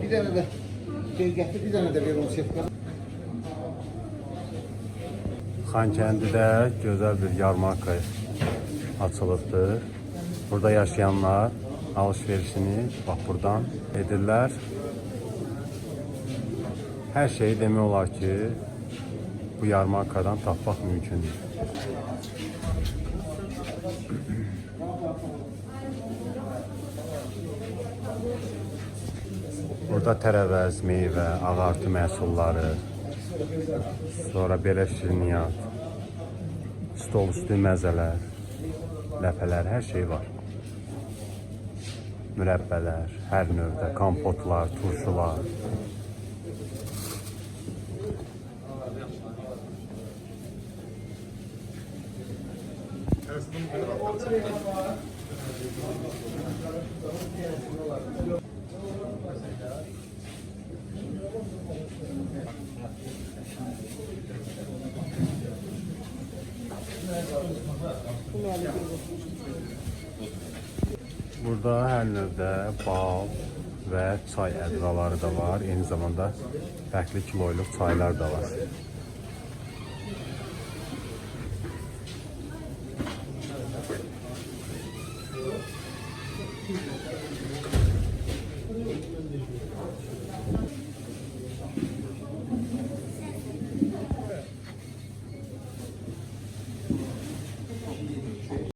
Bir dənə də gətir, bir dənə də ver onu sepka. Xankəndidə gözəl bir yarmarka açılıbdır. Burada yaşayanlar alışverişini bax buradan edirlər. Hər şeyi demək olar ki, bu yarmarkadan tapmaq mümkündür. Burada tərəvəz, meyvə, ağartı məhsulları, sonra belə şirniyyat, stol üstü məzələr, ləpələr, hər şey var. Mürəbbələr, hər növdə, kompotlar, turşular. Burada hər növdə bal və çay ədraları da var. Eyni zamanda fərqli kiloyluq çaylar da var.